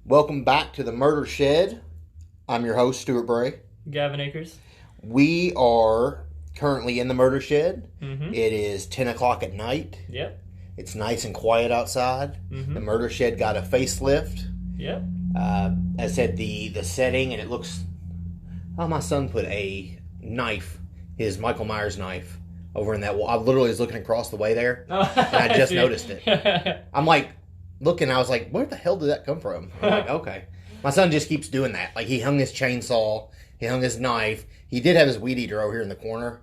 Welcome back to the Murder Shed. I'm your host, Stuart Bray. Gavin Akers. We are currently in the Murder Shed. Mm-hmm. It is 10 o'clock at night. Yep. It's nice and quiet outside. Mm-hmm. The Murder Shed got a facelift. Yep. I said the setting, and it looks... Oh, my son put a knife, his Michael Myers knife, over in that wall. I literally was looking across the way there, and I just noticed it. I'm like, looking, I was like, where the hell did that come from? I'm like, okay. My son just keeps doing that. Like, he hung his chainsaw, he hung his knife. He did have his weed eater over here in the corner,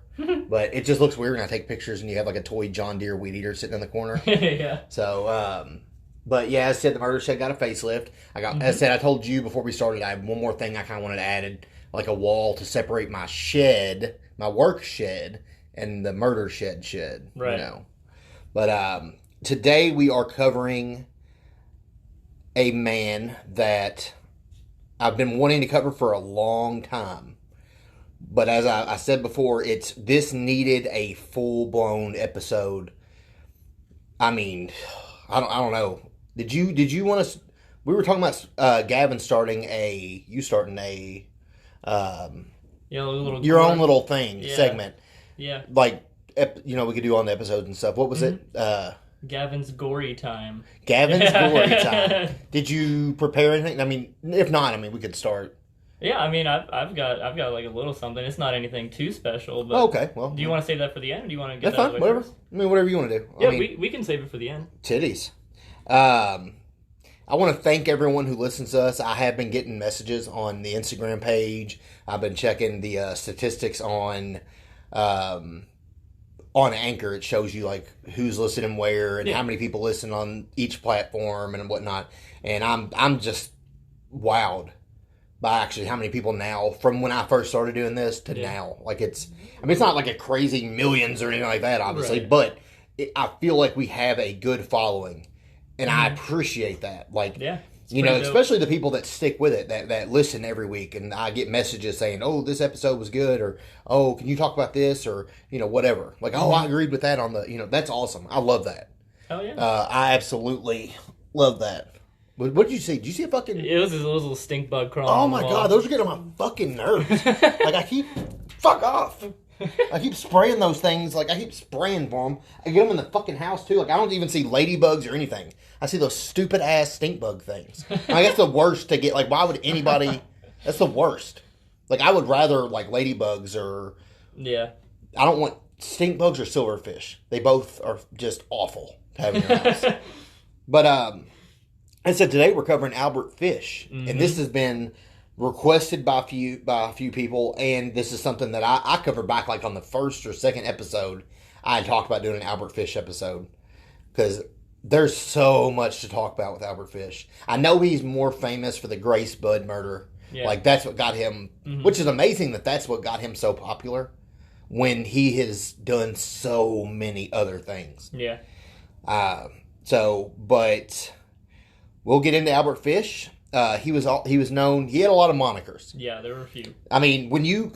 but it just looks weird when I take pictures and you have like a toy John Deere weed eater sitting in the corner. Yeah. So, but yeah, as I said, the Murder Shed got a facelift. As I said, I told you before we started, I had one more thing I kind of wanted added, like a wall to separate my shed, my work shed, and the murder shed. Right. You know. But today we are covering a man that I've been wanting to cover for a long time. But as I said before, this needed a full-blown episode. I mean, I don't know. Did you want to? We were talking about Gavin starting a your own little thing segment. Yeah. Like we could do on the episodes and stuff. What was it? Gavin's gory time. Gavin's gory time. Did you prepare anything? I mean, if not, we could start. Yeah, I mean, I've got like a little something. It's not anything too special, but okay. Well, do you want to save that for the end, or do you want to get that's that fine? Whatever. first? Whatever you want to do. Yeah, we can save it for the end. Titties. I want to thank everyone who listens to us. I have been getting messages on the Instagram page. I've been checking the statistics on Anchor. It shows you like who's listening where and how many people listen on each platform and whatnot. And I'm just wowed by actually how many people now, from when I first started doing this to now. Like it's not like a crazy millions or anything like that, obviously, but I feel like we have a good following, and I appreciate that. Like, especially the people that stick with it, that listen every week, and I get messages saying, "Oh, this episode was good," or "Oh, can you talk about this?" or whatever. Like, "Oh, I agreed with that on the," that's awesome. I love that. Oh yeah. I absolutely love that. What did you see? Did you see a fucking... It was this little stink bug crawling. Oh my god, those are getting on my fucking nerves. Fuck off. I keep spraying those things. Like, I keep spraying for them. I get them in the fucking house, too. Like, I don't even see ladybugs or anything. I see those stupid-ass stink bug things. I guess the worst to get. Like, why would anybody... That's the worst. Like, I would rather, like, ladybugs or... Yeah. I don't want stink bugs or silverfish. They both are just awful to have in your house. But, I said today we're covering Albert Fish. And this has been... requested by a few people, and this is something that I covered back like on the first or second episode. I had talked about doing an Albert Fish episode because there's so much to talk about with Albert Fish. I know he's more famous for the Grace Budd murder. Yeah. Like that's what got him, which is amazing that's what got him so popular when he has done so many other things. Yeah. But we'll get into Albert Fish. He was known. He had a lot of monikers. Yeah, there were a few. I mean, when you've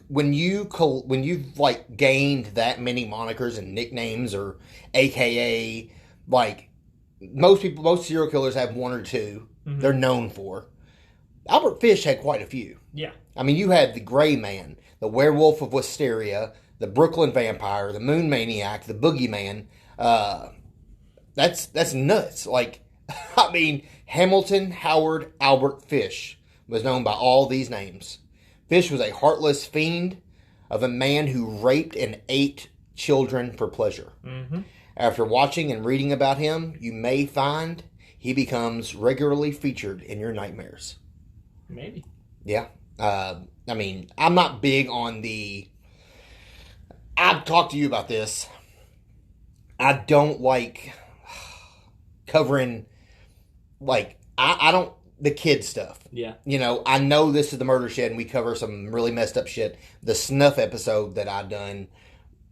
like gained that many monikers and nicknames, or AKA, like most serial killers have one or two they're known for. Albert Fish had quite a few. Yeah. I mean, you had the Gray Man, the Werewolf of Wisteria, the Brooklyn Vampire, the Moon Maniac, the Boogeyman. That's nuts. Like, I mean, Hamilton Howard Albert Fish was known by all these names. Fish was a heartless fiend of a man who raped and ate children for pleasure. After watching and reading about him, you may find he becomes regularly featured in your nightmares. Maybe. Yeah. I mean, I'm not big on I've talked to you about this. I don't like covering... Like, I don't... The kid stuff. Yeah. I know this is the Murder Shed and we cover some really messed up shit. The snuff episode that I've done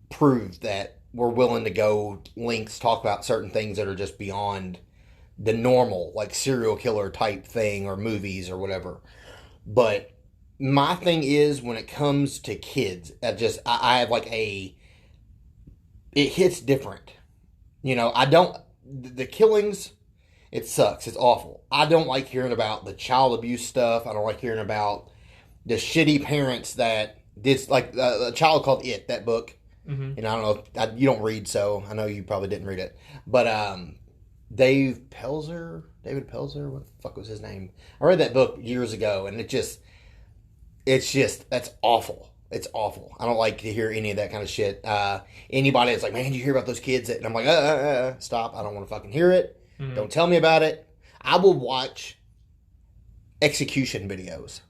proved that we're willing to go lengths, talk about certain things that are just beyond the normal, like serial killer type thing or movies or whatever. But my thing is, when it comes to kids, I have like it hits different. The killings... It sucks. It's awful. I don't like hearing about the child abuse stuff. I don't like hearing about the shitty parents that did, like, a child called It, that book. Mm-hmm. And I don't know, you don't read, so I know you probably didn't read it. But David Pelzer, what the fuck was his name? I read that book years ago, and it's just, that's awful. It's awful. I don't like to hear any of that kind of shit. Anybody that's like, man, did you hear about those kids? And I'm like, stop. I don't want to fucking hear it. Mm-hmm. Don't tell me about it. I will watch execution videos.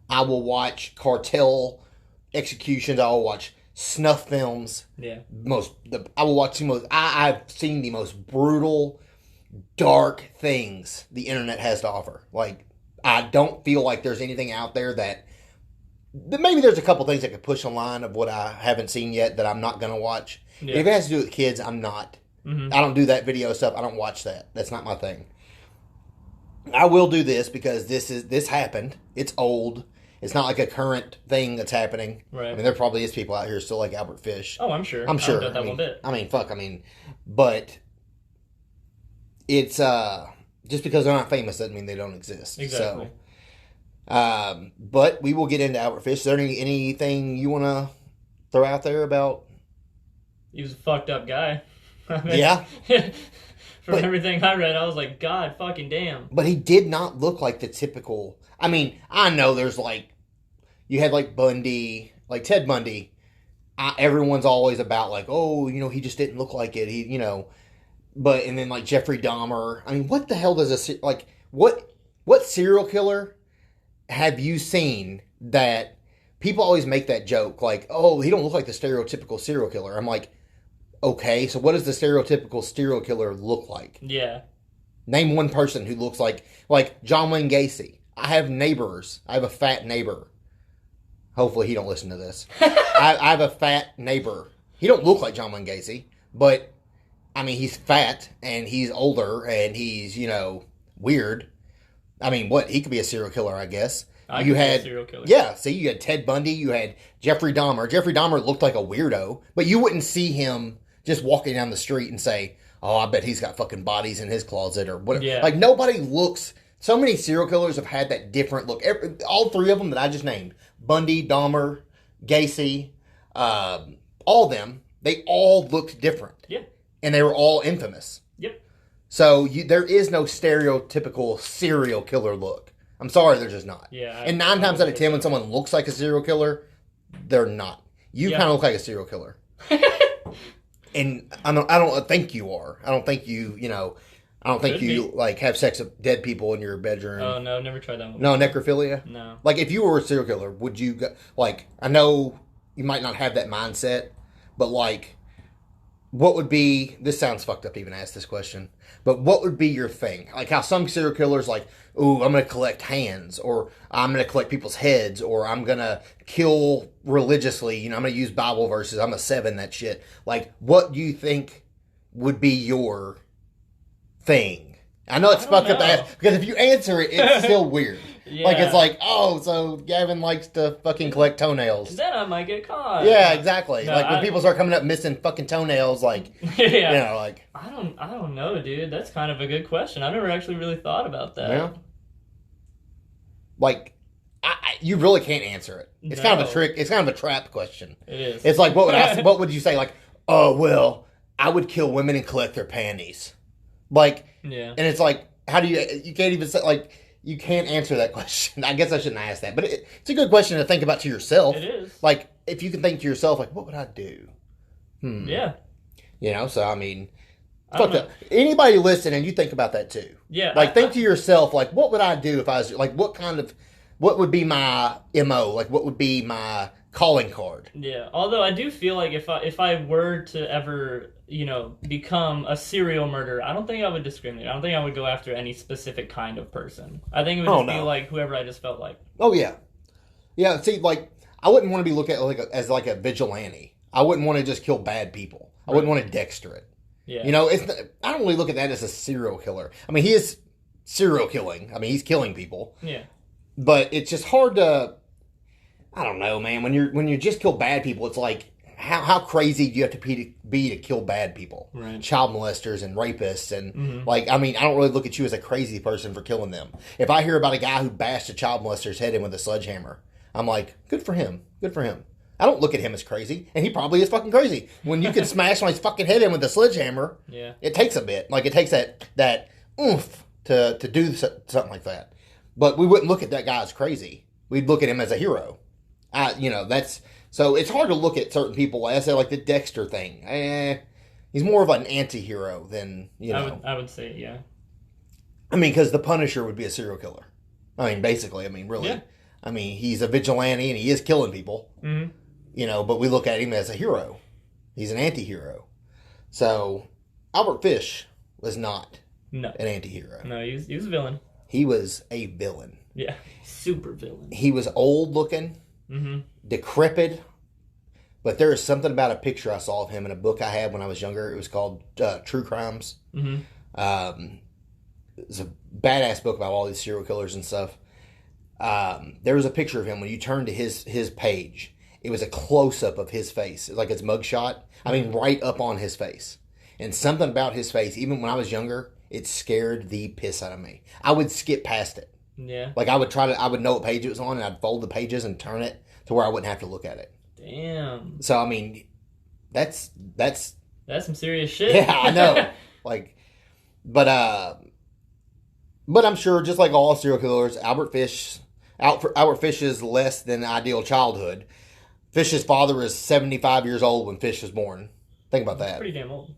I will watch cartel executions. I will watch snuff films. Yeah. I will watch the most. I've seen the most brutal, dark things the internet has to offer. Like, I don't feel like there's anything out there that maybe there's a couple things that could push a line of what I haven't seen yet that I'm not going to watch. Yeah. If it has to do with kids, I'm not. Mm-hmm. I don't do that video stuff. I don't watch that. That's not my thing. I will do this because this happened. It's old. It's not like a current thing that's happening. Right. I mean, there probably is people out here still like Albert Fish. Oh, I'm sure. I'm sure. I don't doubt that one bit. I mean, fuck. I mean, but it's just because they're not famous doesn't mean they don't exist. Exactly. So, but we will get into Albert Fish. Is there anything you want to throw out there about? He was a fucked up guy. I mean, yeah. From everything I read, I was like, God fucking damn. But he did not look like the typical. I mean, I know there's like, you had like Bundy, like Ted Bundy. Everyone's always about like, oh, he just didn't look like it. But and then like Jeffrey Dahmer. I mean, what the hell does what serial killer have you seen that people always make that joke? Like, oh, he don't look like the stereotypical serial killer. I'm like, okay, so what does the stereotypical serial killer look like? Yeah. Name one person who looks like John Wayne Gacy. I have neighbors. I have a fat neighbor. Hopefully he don't listen to this. I have a fat neighbor. He don't look like John Wayne Gacy, but, I mean, he's fat, and he's older, and he's, weird. I mean, he could be a serial killer, I guess. You had a serial killer. Yeah, see, you had Ted Bundy, you had Jeffrey Dahmer. Jeffrey Dahmer looked like a weirdo, but you wouldn't see him just walking down the street and say, oh, I bet he's got fucking bodies in his closet or whatever. Yeah. Like, nobody looks... So many serial killers have had that different look. All three of them that I just named, Bundy, Dahmer, Gacy, all of them, they all looked different. Yeah. And they were all infamous. Yep. So there is no stereotypical serial killer look. I'm sorry, there's just not. Yeah. And 9 times out of 10, when someone looks like a serial killer, they're not. You kind of look like a serial killer. And I don't think you are. I don't think I don't think you have sex with dead people in your bedroom. Oh no, never tried that one. No, necrophilia? No. Like, if you were a serial killer, would you go, I know you might not have that mindset, but what would be, this sounds fucked up to even ask this question, but what would be your thing? Like how some serial killers ooh, I'm going to collect hands, or I'm going to collect people's heads, or I'm going to kill religiously, I'm going to use Bible verses, I'm a 7, that shit. Like, what do you think would be your thing? I know it's fucked up to ask, because if you answer it, it's still weird. Yeah. It's oh, so Gavin likes to fucking collect toenails. Then I might get caught. Yeah, exactly. No, when people start coming up missing fucking toenails, yeah. I don't know, dude. That's kind of a good question. I've never actually really thought about that. Yeah. You really can't answer it. It's kind of a trick. It's kind of a trap question. It is. It's like, what would you say? Oh, well, I would kill women and collect their panties. Yeah. And it's how do you can't even say, you can't answer that question. I guess I shouldn't ask that. But it's a good question to think about to yourself. It is. If you can think to yourself, what would I do? Yeah. So, I mean, fuck that. Anybody listening, you think about that too. Yeah. Think to yourself, what would I do if I was, what would be my MO? What would be my calling card? Yeah. Although I do feel like if I were to ever, become a serial murderer, I don't think I would discriminate. I don't think I would go after any specific kind of person. I think it would just be whoever I just felt like. Oh, yeah. Yeah, see, I wouldn't want to be looked at as a vigilante. I wouldn't want to just kill bad people. Right. I wouldn't want to Dexter it. Yeah. I don't really look at that as a serial killer. I mean, he is serial killing. I mean, he's killing people. Yeah. But it's just hard to, I don't know, man. When you just kill bad people, it's how crazy do you have to be to kill bad people? Right. Child molesters and rapists and I don't really look at you as a crazy person for killing them. If I hear about a guy who bashed a child molester's head in with a sledgehammer, I'm like, good for him. Good for him. I don't look at him as crazy, and he probably is fucking crazy. When you can smash somebody's fucking head in with a sledgehammer, it takes a bit. Like, it takes that oomph to do something like that. But we wouldn't look at that guy as crazy. We'd look at him as a hero. So it's hard to look at certain people. I say, like the Dexter thing. He's more of an anti-hero than, I would say, yeah. I mean, because the Punisher would be a serial killer. I mean, basically. I mean, really. Yeah. I mean, he's a vigilante and he is killing people. Mm-hmm. But we look at him as a hero. He's an anti-hero. So, Albert Fish was not an anti-hero. No, he was a villain. He was a villain. Yeah, super villain. He was old looking, decrepit, but there is something about a picture I saw of him in a book I had when I was younger. It was called True Crimes. It's a badass book about all these serial killers and stuff. There was a picture of him when you turned to his page. It was a close-up of his face. It was like his mugshot. I mean, right up on his face. And something about his face, even when I was younger, it scared the piss out of me. I would skip past it. Yeah. Like, I would know what page it was on, and I'd fold the pages and turn it to where I wouldn't have to look at it. Damn. So, I mean, that's some serious shit. Yeah, I know. But I'm sure, just like all serial killers, Albert Fish's less than ideal childhood. Fish's father was 75 years old when Fish was born. Think about that. That's pretty damn old.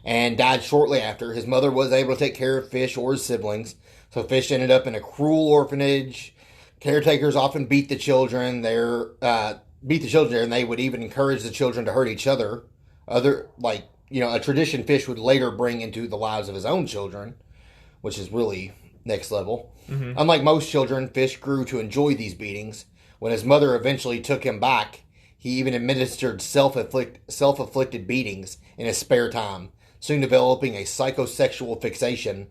And died shortly after. His mother was able to take care of Fish or his siblings. So Fish ended up in a cruel orphanage. Caretakers often beat the children there, and they would even encourage the children to hurt each other. A tradition Fish would later bring into the lives of his own children, which is really next level. Mm-hmm. Unlike most children, Fish grew to enjoy these beatings. When his mother eventually took him back, he even administered self-inflicted beatings in his spare time, soon developing a psychosexual fixation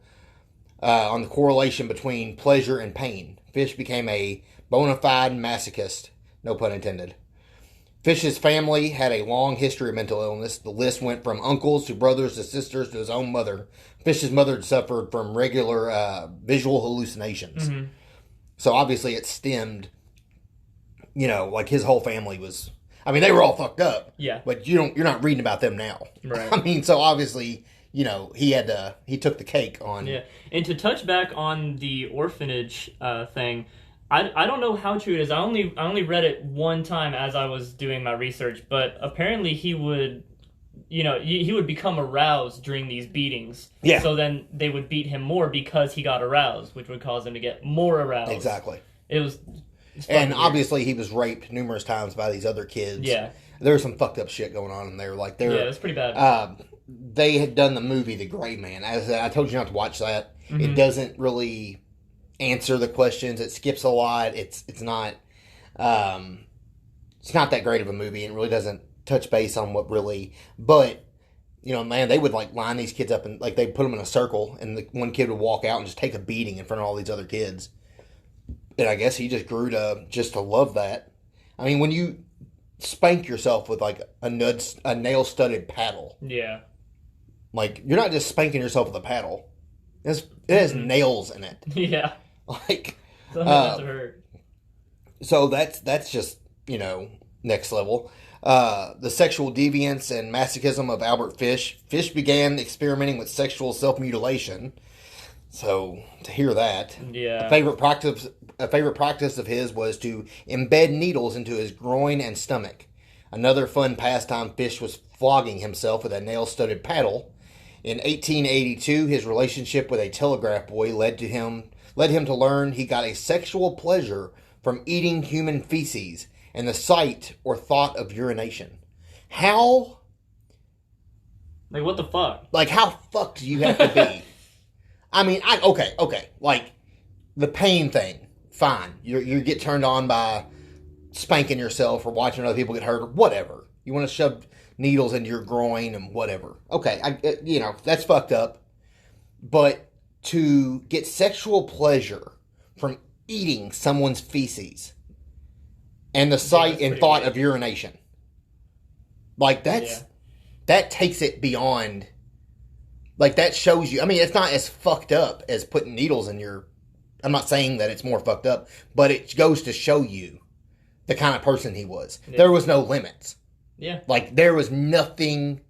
on the correlation between pleasure and pain. Fish became a bona fide masochist, no pun intended. Fish's family had a long history of mental illness. The list went from uncles to brothers to sisters to his own mother. Fish's mother had suffered from regular visual hallucinations. Mm-hmm. So obviously it stemmed, his whole family was... I mean, they were all fucked up. Yeah. But you're not reading about them now. Right. I mean, so obviously, he took the cake on... Yeah. And to touch back on the orphanage thing, I don't know how true it is. I only read it one time as I was doing my research, but apparently he would become aroused during these beatings. Yeah. So then they would beat him more because he got aroused, which would cause him to get more aroused. Exactly. It was... And obviously he was raped numerous times by these other kids. Yeah. There was some fucked up shit going on in there. Yeah, it was pretty bad. They had done the movie The Gray Man. As I told you not to watch that. Mm-hmm. It doesn't really answer the questions. It skips a lot. It's not that great of a movie, and it really doesn't touch base on what really... But, they would line these kids up and they'd put them in a circle, and the one kid would walk out and just take a beating in front of all these other kids. And I guess he just grew to love that. I mean, when you spank yourself with a nail-studded paddle. Yeah. You're not just spanking yourself with a paddle. It has nails in it. Yeah. Something must have hurt. So that's just, next level. The sexual deviance and masochism of Albert Fish. Fish began experimenting with sexual self-mutilation. So to hear that, yeah. A favorite practice of his was to embed needles into his groin and stomach. Another fun pastime Fish was flogging himself with a nail-studded paddle. In 1882, his relationship with a telegraph boy led him to learn he got a sexual pleasure from eating human feces and the sight or thought of urination. How? What the fuck? How fucked do you have to be? I mean, okay. The pain thing, fine. You get turned on by spanking yourself or watching other people get hurt or whatever. You want to shove needles into your groin and whatever. Okay, that's fucked up. But to get sexual pleasure from eating someone's feces and the sight and thought of urination, Like, that takes it beyond... Like, that shows you... I mean, it's not as fucked up as putting needles in your... I'm not saying that it's more fucked up, but it goes to show you the kind of person he was. Yeah. There was no limits. Yeah. Like, there was nothing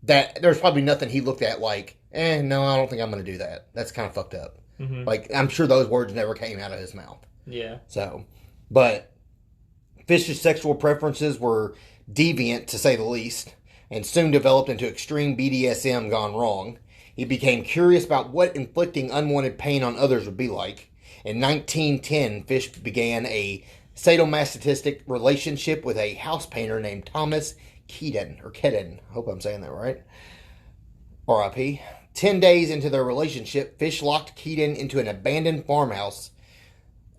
that... There's probably nothing he looked at like, no, I don't think I'm going to do that. That's kind of fucked up. Mm-hmm. Like, I'm sure those words never came out of his mouth. Yeah. So, but Fish's sexual preferences were deviant, to say the least, and soon developed into extreme BDSM gone wrong. He became curious about what inflicting unwanted pain on others would be like. In 1910, Fish began a sadomasochistic relationship with a house painter named Thomas Kedden. I hope I'm saying that right. R.I.P. 10 days into their relationship, Fish locked Kedden into an abandoned farmhouse.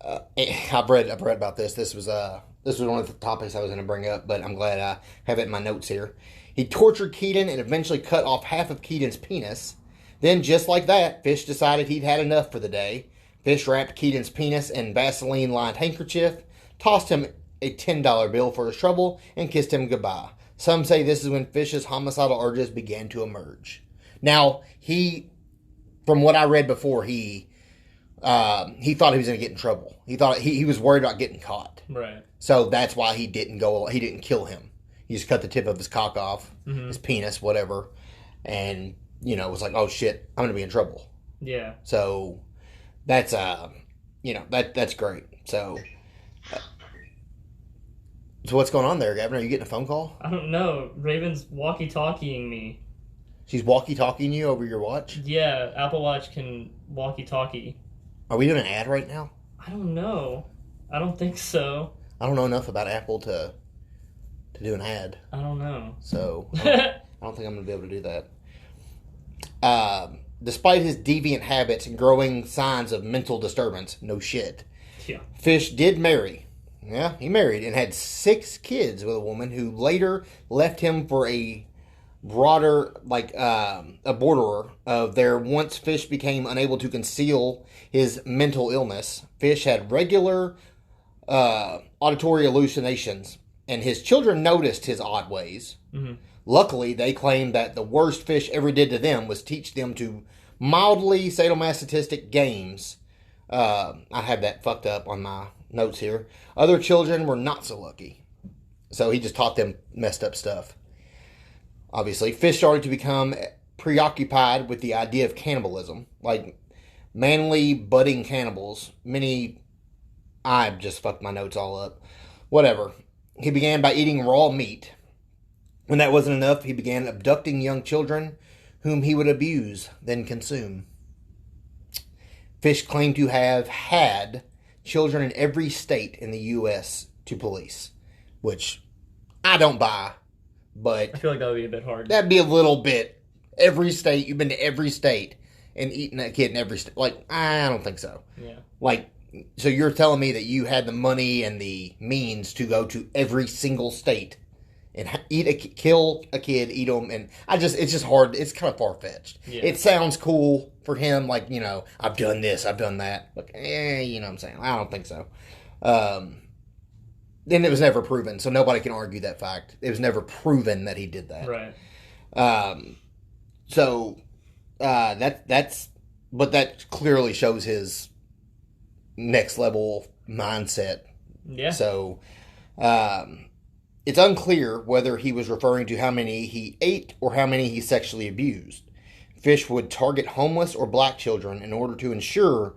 I've read about this. This was one of the topics I was going to bring up, but I'm glad I have it in my notes here. He tortured Kedden and eventually cut off half of Kedden's penis. Then, just like that, Fish decided he'd had enough for the day. Fish wrapped Kedden's penis in Vaseline-lined handkerchief, tossed him a $10 bill for his trouble, and kissed him goodbye. Some say this is when Fish's homicidal urges began to emerge. Now, from what I read before, he thought he was going to get in trouble. He thought he was worried about getting caught. Right. So that's why he didn't kill him. He just cut the tip of his cock off, his penis, whatever, and was like, oh shit, I'm going to be in trouble. Yeah. So that's that's great. So what's going on there, Gavin? Are you getting a phone call? I don't know. Raven's walkie-talkieing me. She's walkie-talkieing you over your watch? Yeah, Apple Watch can walkie-talkie. Are we doing an ad right now? I don't know. I don't think so. I don't know enough about Apple to do an ad. I don't know. So, I don't think I'm going to be able to do that. Despite his deviant habits and growing signs of mental disturbance, no shit, Fish did marry. Yeah, he married and had 6 kids with a woman who later left him for a broader, a borderer of their. Once Fish became unable to conceal his mental illness, Fish had regular auditory hallucinations, and his children noticed his odd ways. Mm-hmm. Luckily, they claimed that the worst Fish ever did to them was teach them to mildly sadomasochistic games. I have that fucked up on my notes here. Other children were not so lucky. So he just taught them messed up stuff. Obviously, Fish started to become preoccupied with the idea of cannibalism. Like, manly, budding cannibals. I just fucked my notes all up. Whatever. He began by eating raw meat. When that wasn't enough, he began abducting young children whom he would abuse, then consume. Fish claimed to have had children in every state in the U.S. to police, which I don't buy, but... I feel like that would be a bit hard. That'd be a little bit. Every state, you've been to every state and eaten that kid in every state. Like, I don't think so. Yeah. Like, so you're telling me that you had the money and the means to go to every single state and kill a kid, eat them, and it's just hard. It's kind of far-fetched. Yeah. It sounds cool for him, like, I've done this, I've done that. Like, you know what I'm saying? I don't think so. Then it was never proven, so nobody can argue that fact. It was never proven that he did that. Right. But that clearly shows his next level mindset. Yeah. So, it's unclear whether he was referring to how many he ate or how many he sexually abused. Fish would target homeless or black children in order to ensure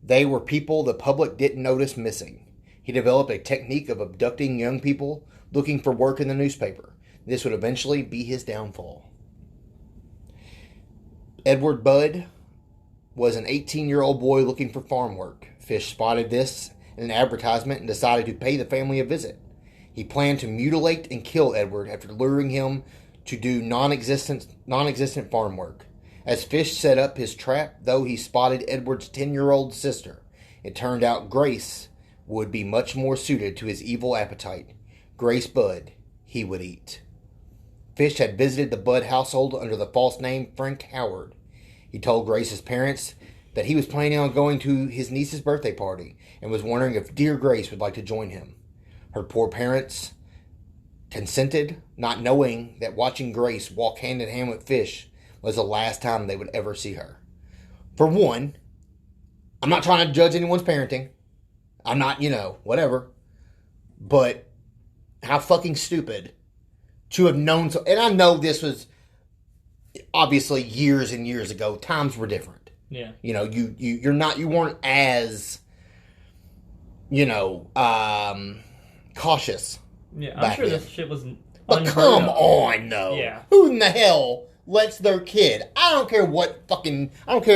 they were people the public didn't notice missing. He developed a technique of abducting young people looking for work in the newspaper. This would eventually be his downfall. Edward Budd was an 18-year-old boy looking for farm work. Fish spotted this in an advertisement and decided to pay the family a visit. He planned to mutilate and kill Edward after luring him to do non-existent farm work. As Fish set up his trap, though, he spotted Edward's 10-year-old sister. It turned out Grace would be much more suited to his evil appetite. Grace Budd, he would eat. Fish had visited the Budd household under the false name Frank Howard. He told Grace's parents that he was planning on going to his niece's birthday party and was wondering if dear Grace would like to join him. Her poor parents consented, not knowing that watching Grace walk hand in hand with Fish was the last time they would ever see her. For one, I'm not trying to judge anyone's parenting. I'm not, whatever. But how fucking stupid to have known so. And I know this was obviously years and years ago. Times were different. Yeah. You weren't as, cautious. Yeah, I'm sure this shit was. But come on, though. Yeah. Who in the hell lets their kid? I don't care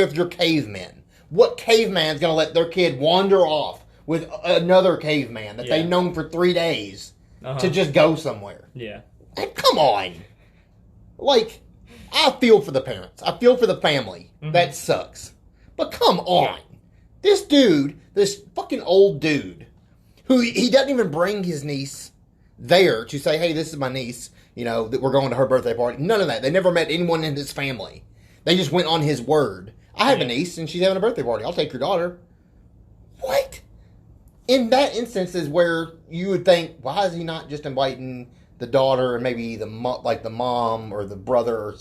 if you're cavemen. What caveman's gonna let their kid wander off with another caveman that they've known for 3 days to just go somewhere? Yeah. Come on. Like, I feel for the parents. I feel for the family. Mm-hmm. That sucks. But come on. This dude, this fucking old dude, who he doesn't even bring his niece there to say, hey, this is my niece, that we're going to her birthday party. None of that. They never met anyone in his family. They just went on his word. I have a niece and she's having a birthday party. I'll take your daughter. What? In that instance is where you would think, why is he not just inviting the daughter and maybe the mom or the brother or,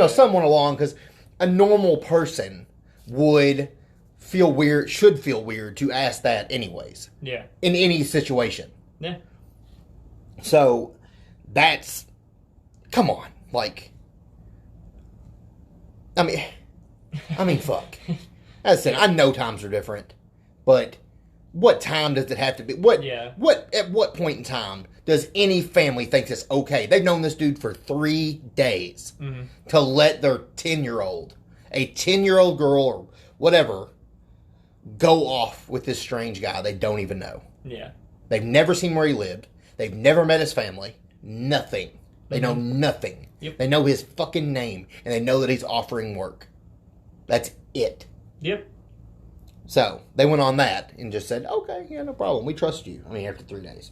someone along? Because a normal person should feel weird to ask that anyways. Yeah. In any situation. Yeah. So, come on. Like, I mean, fuck. As I said, I know times are different, but what time does it have to be? At what point in time does any family think it's okay? They've known this dude for 3 days to let their 10-year-old, a 10-year-old girl or whatever, go off with this strange guy they don't even know. Yeah. They've never seen where he lived. They've never met his family. Nothing. They know nothing. Yep. They know his fucking name, and they know that he's offering work. That's it. Yep. So, they went on that and just said, okay, yeah, no problem. We trust you. After 3 days.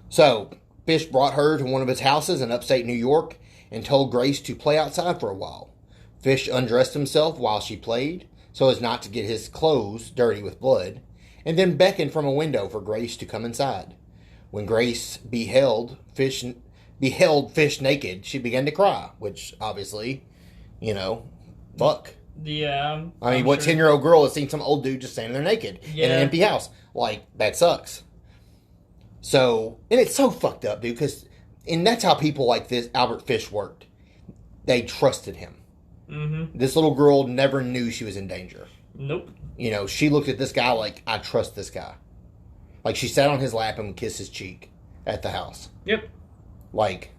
So, Fish brought her to one of his houses in upstate New York and told Grace to play outside for a while. Fish undressed himself while she played, so as not to get his clothes dirty with blood, and then beckoned from a window for Grace to come inside. When Grace beheld Fish naked, she began to cry, which obviously, fuck. Yeah. What 10-year-old girl has seen some old dude just standing there naked in an empty house? Like, that sucks. So, and it's so fucked up, dude, and that's how people like this, Albert Fish, worked. They trusted him. Mm-hmm. This little girl never knew she was in danger. Nope. She looked at this guy like, I trust this guy. Like, she sat on his lap and would kiss his cheek at the house. Yep. Like,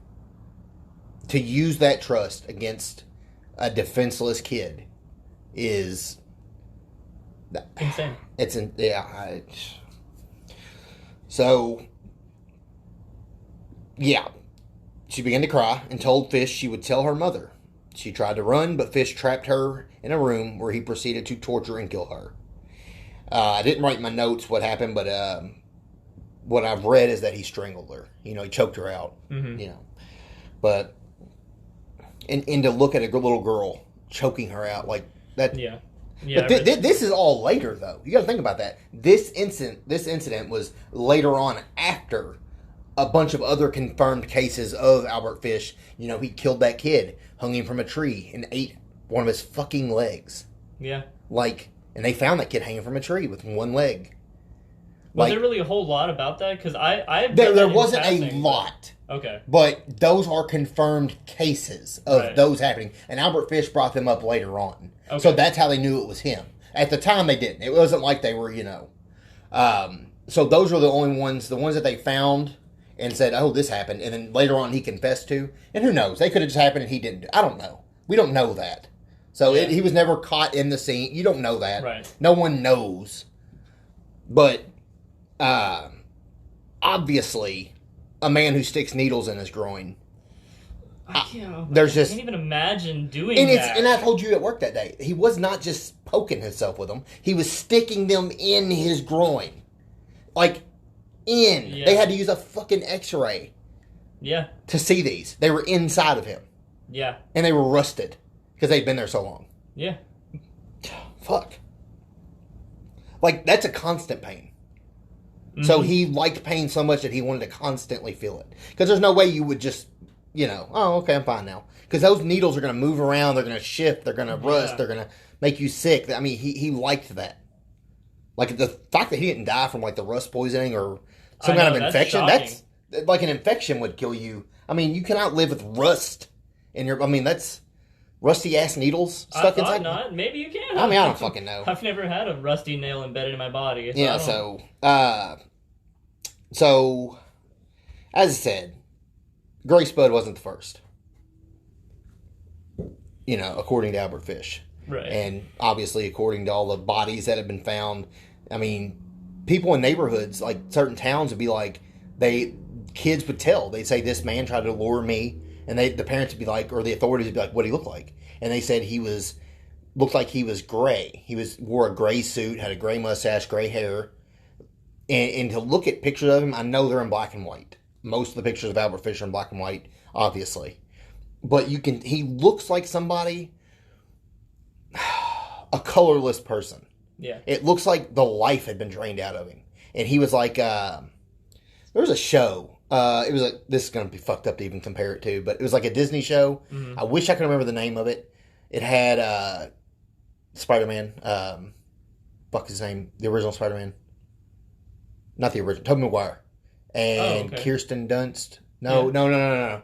to use that trust against a defenseless kid is insane. So, yeah. She began to cry and told Fish she would tell her mother. She tried to run, but Fish trapped her in a room where he proceeded to torture and kill her. I didn't write in my notes what happened, but what I've read is that he strangled her. He choked her out. Mm-hmm. But and to look at a little girl choking her out like that. Yeah. But this is all later, though. You got to think about that. This incident was later on after a bunch of other confirmed cases of Albert Fish. He killed that kid, hung him from a tree, and ate one of his fucking legs. Yeah. And they found that kid hanging from a tree with one leg. Was there really a whole lot about that? Because there wasn't a lot. Okay. But those are confirmed cases of those happening. And Albert Fish brought them up later on. Okay. So that's how they knew it was him. At the time, they didn't. It wasn't like they were, So those are the only ones, the ones that they found and said, oh, this happened. And then later on, he confessed to. And who knows? They could have just happened and he didn't. I don't know. We don't know that. So he was never caught in the scene. You don't know that. Right. No one knows. But obviously, a man who sticks needles in his groin. I can't even imagine doing that. And I told you at work that day, he was not just poking himself with them. He was sticking them in his groin. Like, in. Yeah. They had to use a fucking x-ray. Yeah. To see these. They were inside of him. Yeah. And they were rusted. Because they'd been there so long. Yeah. Fuck. Like, that's a constant pain. So he liked pain so much that he wanted to constantly feel it. Because there's no way you would just, oh, okay, I'm fine now. Because those needles are going to move around, they're going to shift, they're going to rust, they're going to make you sick. I mean, he liked that. Like, the fact that he didn't die from, like, the rust poisoning or some kind of infection, that's like an infection would kill you. I mean, you cannot live with rust in your, that's rusty-ass needles stuck inside. Not. Maybe you can. I mean, I don't fucking know. I've never had a rusty nail embedded in my body. So, as I said, Grace Budd wasn't the first. According to Albert Fish. Right. And obviously, according to all the bodies that have been found, I mean, people in neighborhoods, like certain towns, would be like, kids would tell. They'd say, this man tried to lure me. And the parents would be like, or the authorities would be like, what did he look like? And they said looked like he was gray. Wore a gray suit, had a gray mustache, gray hair. And to look at pictures of him, I know they're in black and white. Most of the pictures of Albert Fish are in black and white, obviously. But he looks like somebody, a colorless person. Yeah. It looks like the life had been drained out of him. And he was like, there was a show. It was like, this is going to be fucked up to even compare it to, but it was like a Disney show. I wish I could remember the name of it. It had Spider-Man. Fuck his name. The original Spider-Man. Not the original. Tobey Maguire. And Kirsten Dunst. No.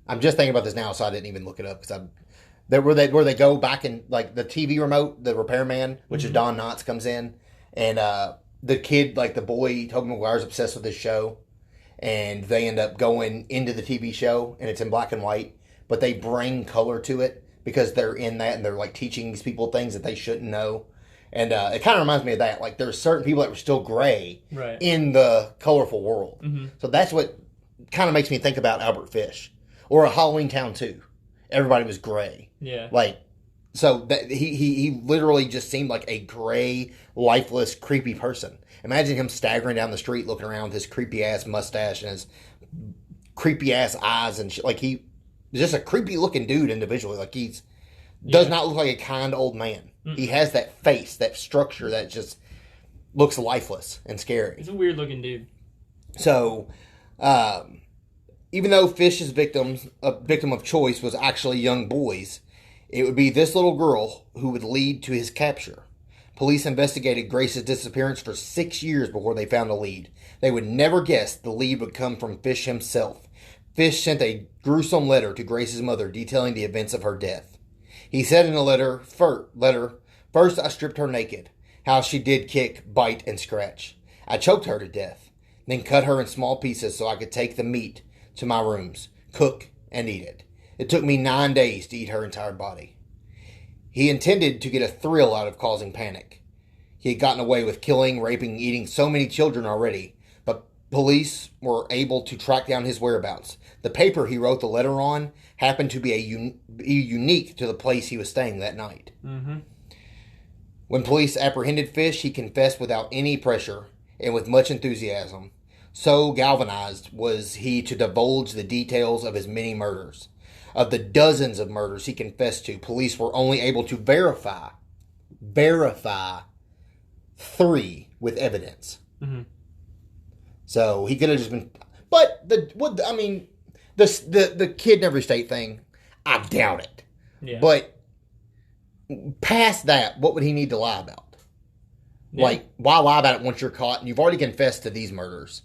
I'm just thinking about this now, so I didn't even look it up because where they go back and like the TV remote, the repairman, which is Don Knotts, comes in, and the kid, like the boy, Tobey Maguire's obsessed with this show, and they end up going into the TV show, and it's in black and white, but they bring color to it because they're in that, and they're like teaching these people things that they shouldn't know. And it kind of reminds me of that. Like, there's certain people that were still gray in the colorful world. So that's what kind of makes me think about Albert Fish. Or a Halloween Town 2. Everybody was gray. Yeah. Like, so that he literally just seemed like a gray, lifeless, creepy person. Imagine him staggering down the street looking around with his creepy-ass mustache and his creepy-ass eyes and shit. Like, he's just a creepy-looking dude individually. Like, does not look like a kind old man. He has that face, that structure that just looks lifeless and scary. He's a weird-looking dude. So, even though Fish's victim of choice was actually young boys, it would be this little girl who would lead to his capture. Police investigated Grace's disappearance for 6 years before they found a lead. They would never guess the lead would come from Fish himself. Fish sent a gruesome letter to Grace's mother detailing the events of her death. He said in the letter, first I stripped her naked, how she did kick, bite, and scratch. I choked her to death, then cut her in small pieces so I could take the meat to my rooms, cook, and eat it. It took me 9 days to eat her entire body. He intended to get a thrill out of causing panic. He had gotten away with killing, raping, eating so many children already, but police were able to track down his whereabouts. The paper he wrote the letter on happened to be unique to the place he was staying that night. When police apprehended Fish, he confessed without any pressure and with much enthusiasm. So galvanized was he to divulge the details of his many murders. Of the dozens of murders he confessed to, police were only able to verify 3 with evidence. So he could have just been, but the kid in every state thing, I doubt it. Yeah. But past that, what would he need to lie about? Yeah. Like, why lie about it once you're caught and you've already confessed to these murders?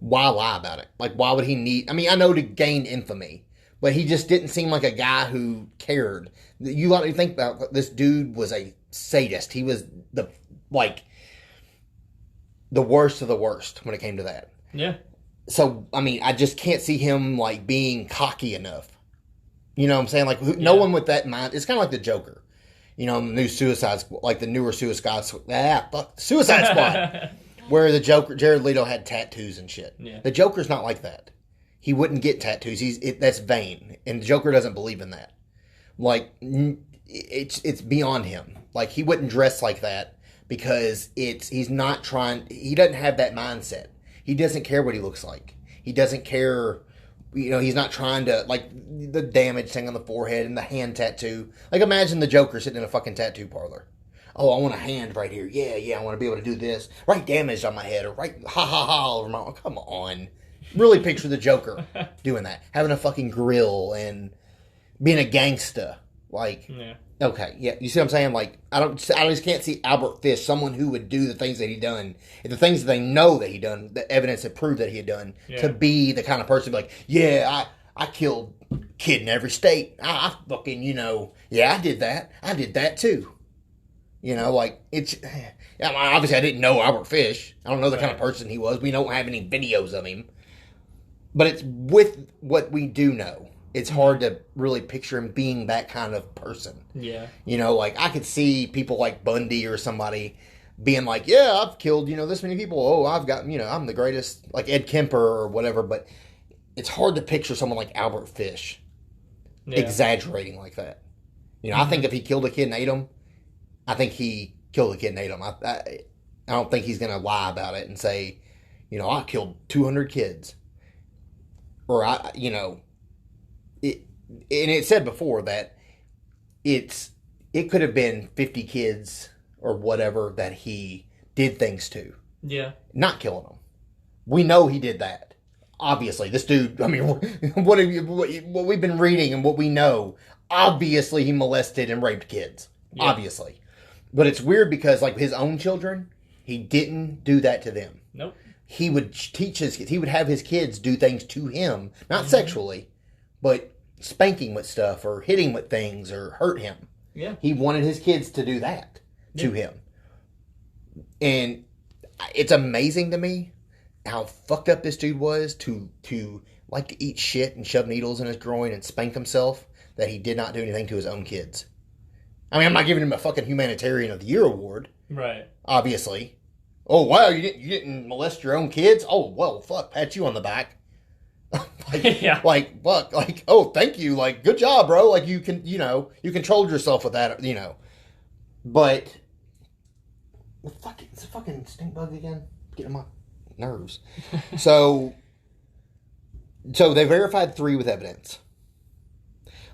Why lie about it? Like, why would he need... I mean, I know to gain infamy, but he just didn't seem like a guy who cared. You got to think about this dude was a sadist. He was the worst of the worst when it came to that. Yeah. So, I mean, I just can't see him, like, being cocky enough. You know what I'm saying? Like, no one with that mind... It's kind of like the Joker. You know, the new Suicide Squad... Like, the newer Suicide Squad. Where the Joker, Jared Leto, had tattoos and shit. Yeah. The Joker's not like that. He wouldn't get tattoos. That's vain. And the Joker doesn't believe in that. Like, it's beyond him. Like, he wouldn't dress like that because he's not trying... He doesn't have that mindset. He doesn't care what he looks like. He doesn't care... You know, he's not trying to... Like, the damage thing on the forehead and the hand tattoo. Like, imagine the Joker sitting in a fucking tattoo parlor. oh, I want a hand right here. Yeah, I want to be able to do this. Write damage on my head or write ha ha ha over my... Come on. Really picture the Joker doing that. Having a fucking grill and being a gangsta. Like, okay, yeah. You see what I'm saying? Like, I just can't see Albert Fish, someone who would do the things that he done, and the things that they know that he done, the evidence that proved that he had done, to be the kind of person like, yeah, I killed a kid in every state. I fucking, I did that. I did that too. Like, it's... Obviously, I didn't know Albert Fish. I don't know the kind of person he was. We don't have any videos of him. But it's with what we do know. It's hard to really picture him being that kind of person. Yeah. Like, I could see people like Bundy or somebody being like, yeah, I've killed, this many people. Oh, I've got, I'm the greatest, like Ed Kemper or whatever. But it's hard to picture someone like Albert Fish exaggerating like that. I think if he killed a kid and ate him, I think he killed a kid and ate him. I don't think he's going to lie about it and say, I killed 200 kids. Or, and it said before that it could have been 50 kids or whatever that he did things to. Yeah. Not killing them. We know he did that. Obviously, this dude, I mean, what we've been reading and what we know, obviously he molested and raped kids. Yeah. Obviously. But it's weird because, like, his own children, he didn't do that to them. Nope. He would teach his kids, he would have his kids do things to him, not sexually, but spanking with stuff or hitting with things or hurt him. Yeah. He wanted his kids to do that to him. And it's amazing to me how fucked up this dude was to like to eat shit and shove needles in his groin and spank himself, that he did not do anything to his own kids. I mean, I'm not giving him a fucking Humanitarian of the Year award. Right. Obviously. Oh, wow, you didn't molest your own kids? Oh, well, fuck, pat you on the back. Oh, thank you. Like, good job, bro. Like, you controlled yourself with that, But, it's a fucking stink bug again. Getting my nerves. So they verified 3 with evidence.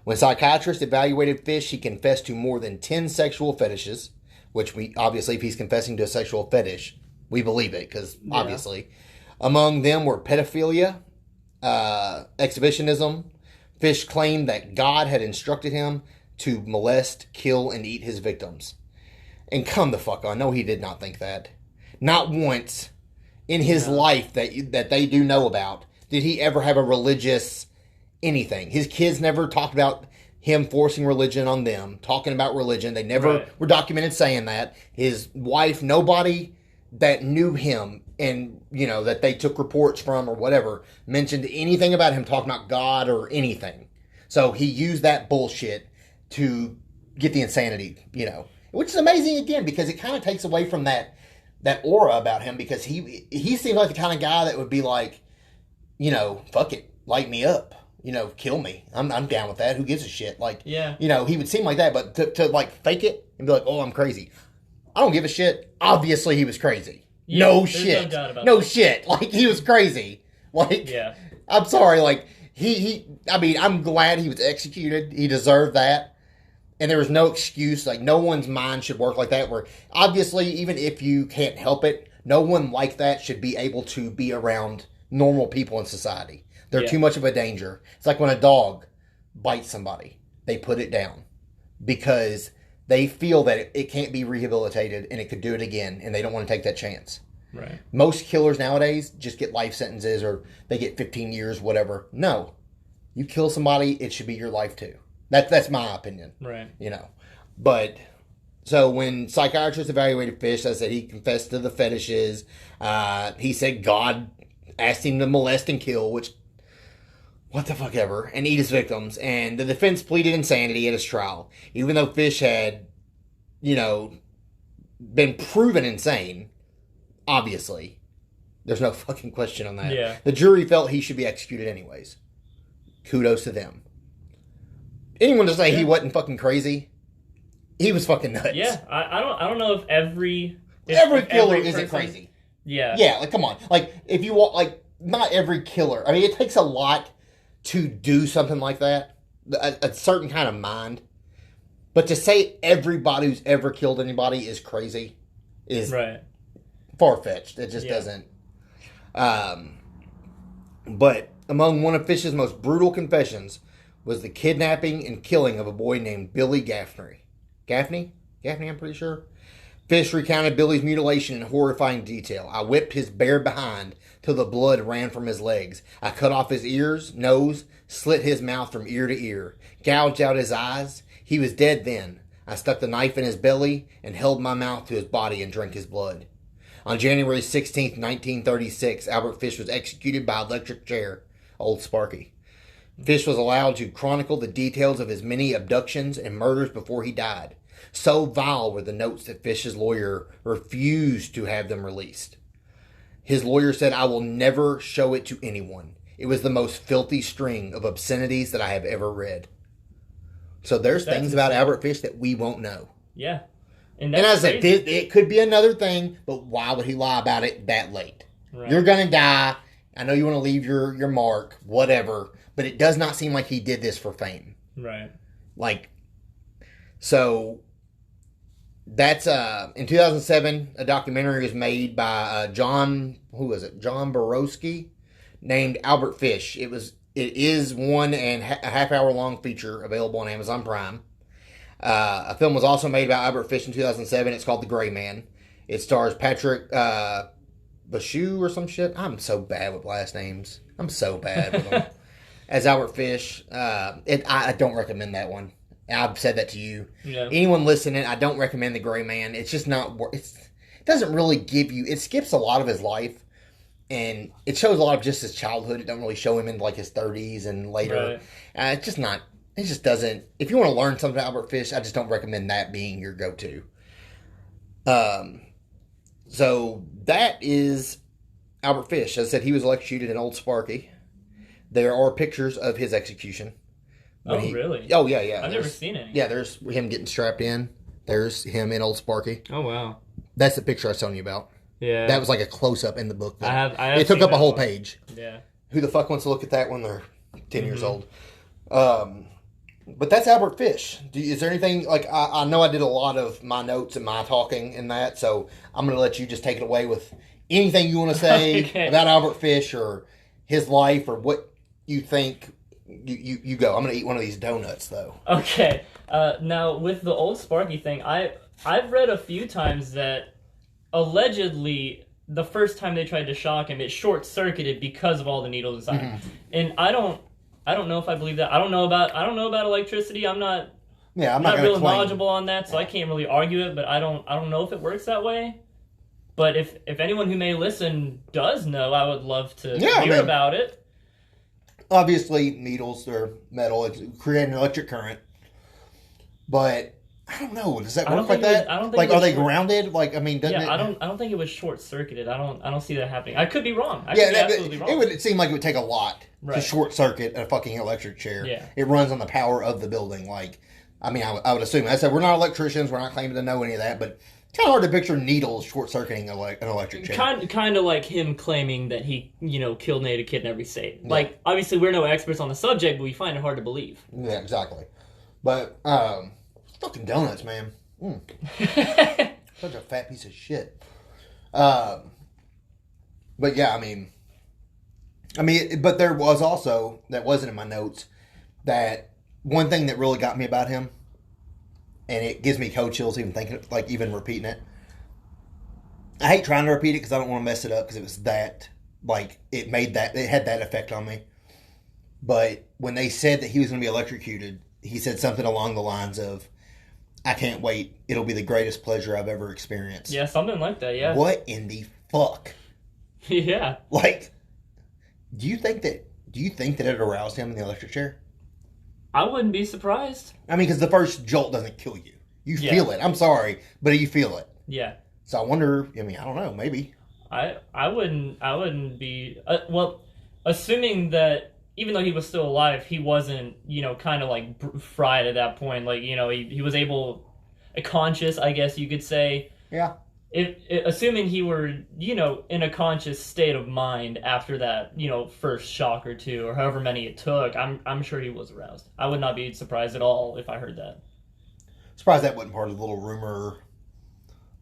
When psychiatrists evaluated Fish, he confessed to more than 10 sexual fetishes, which obviously, if he's confessing to a sexual fetish, we believe it, because obviously. Among them were pedophilia, exhibitionism. Fish claimed that God had instructed him to molest, kill, and eat his victims. And come the fuck on. No, he did not think that. Not once in his life that they do know about did he ever have a religious anything. His kids never talked about him forcing religion on them, talking about religion. They never were documented saying that. His wife, nobody that knew him and, that they took reports from or whatever, mentioned anything about him talking about God or anything. So he used that bullshit to get the insanity, which is amazing again, because it kind of takes away from that aura about him, because he seemed like the kind of guy that would be like, fuck it, light me up. Kill me. I'm down with that. Who gives a shit? Like, he would seem like that, but to like fake it and be like, oh, I'm crazy. I don't give a shit. Obviously, he was crazy. Yeah, no shit. No doubt about that. Shit. Like, he was crazy. Like, I'm sorry. Like, I'm glad he was executed. He deserved that. And there was no excuse. Like, no one's mind should work like that, where obviously, even if you can't help it, no one like that should be able to be around normal people in society. They're too much of a danger. It's like when a dog bites somebody. They put it down because they feel that it can't be rehabilitated and it could do it again, and they don't want to take that chance. Right. Most killers nowadays just get life sentences, or they get 15 years, whatever. No. You kill somebody, it should be your life too. That's my opinion. Right. But, so when psychiatrists evaluated Fish, I said he confessed to the fetishes. He said God asked him to molest and kill, which... what the fuck ever, and eat his victims. And the defense pleaded insanity at his trial. Even though Fish had, been proven insane, obviously. There's no fucking question on that. Yeah. The jury felt he should be executed anyways. Kudos to them. Anyone to say he wasn't fucking crazy, he was fucking nuts. Yeah, I don't know if every killer isn't crazy. Yeah. Yeah, like, come on. Like, if you want, like, not every killer. I mean, it takes a lot to do something like that, a certain kind of mind. But to say everybody who's ever killed anybody is crazy is far-fetched. It just doesn't. But among one of Fish's most brutal confessions was the kidnapping and killing of a boy named Billy Gaffney. Gaffney, I'm pretty sure. Fish recounted Billy's mutilation in horrifying detail. I whipped his bare behind till the blood ran from his legs. I cut off his ears, nose, slit his mouth from ear to ear, gouged out his eyes. He was dead then. I stuck the knife in his belly and held my mouth to his body and drank his blood. On January 16th, 1936, Albert Fish was executed by electric chair, Old Sparky. Fish was allowed to chronicle the details of his many abductions and murders before he died. So vile were the notes that Fish's lawyer refused to have them released. His lawyer said, "I will never show it to anyone. It was the most filthy string of obscenities that I have ever read." So there's things about Albert Fish that we won't know. Yeah. And I said, it could be another thing, but why would he lie about it that late? Right. You're going to die. I know you want to leave your mark, whatever. But it does not seem like he did this for fame. Right. So that's, in 2007, a documentary was made by John Borowski, named Albert Fish. It is 1.5 hour long feature available on Amazon Prime. A film was also made about Albert Fish in 2007. It's called The Gray Man. It stars Patrick Bashou or some shit. I'm so bad with last names. I'm so bad with them. As Albert Fish. I don't recommend that one. I've said that to you. Yeah. Anyone listening, I don't recommend The Gray Man. It's just not... it doesn't really give you... It skips a lot of his life. And it shows a lot of just his childhood. It don't really show him in his 30s and later. Right. It's just not... It just doesn't... If you want to learn something about Albert Fish, I just don't recommend that being your go-to. So, that is Albert Fish. As I said, he was electrocuted in Old Sparky. There are pictures of his execution. Really? Oh, yeah. I've never seen any. Yeah, there's him getting strapped in. There's him in Old Sparky. Oh, wow. That's the picture I was telling you about. Yeah. That was like a close-up in the book. I have it took up a whole page. Yeah. Who the fuck wants to look at that when they're 10 years old? But that's Albert Fish. Is there anything, I know I did a lot of my notes and my talking in that, so I'm going to let you just take it away with anything you want to say about Albert Fish or his life or what you think. You go. I'm going to eat one of these donuts, though. Okay. Now, with the Old Sparky thing, I've read a few times that allegedly the first time they tried to shock him, it short-circuited because of all the needles inside. Mm-hmm. And I don't know if I believe that. I don't know about electricity. I'm not real knowledgeable on that, so I can't really argue it. But I don't know if it works that way. But if anyone who may listen does know, I would love to hear about it. Obviously, needles are metal. It's creating an electric current. But I don't know. Does that work like that? I don't think are they grounded? I don't think it was short circuited. I don't see that happening. I could be wrong. I could be absolutely wrong. It seemed like it would take a lot to short circuit a fucking electric chair. Yeah. It runs on the power of the building. I would assume. I said we're not electricians. We're not claiming to know any of that, but it's kind of hard to picture needles short-circuiting an electric chair. Kind of like him claiming that he, killed and ate a kid in every state. Yeah. Obviously, we're no experts on the subject, but we find it hard to believe. Yeah, exactly. But, fucking donuts, man. Such a fat piece of shit. But yeah, but there was also, that wasn't in my notes, that one thing that really got me about him, and it gives me cold chills even thinking, even repeating it. I hate trying to repeat it because I don't want to mess it up because it was that, it had that effect on me. But when they said that he was going to be electrocuted, he said something along the lines of, "I can't wait. It'll be the greatest pleasure I've ever experienced." Yeah, something like that, yeah. What in the fuck? Yeah. Do you think that it aroused him in the electric chair? I wouldn't be surprised. Because the first jolt doesn't kill you. You feel it. I'm sorry, but you feel it. Yeah. So I wonder, I don't know, maybe. I wouldn't be, assuming that even though he was still alive, he wasn't, kind of fried at that point. He was conscious, I guess you could say. Yeah. Assuming he were, in a conscious state of mind after that, first shock or two, or however many it took, I'm sure he was aroused. I would not be surprised at all if I heard that. Surprised that wasn't part of the little rumor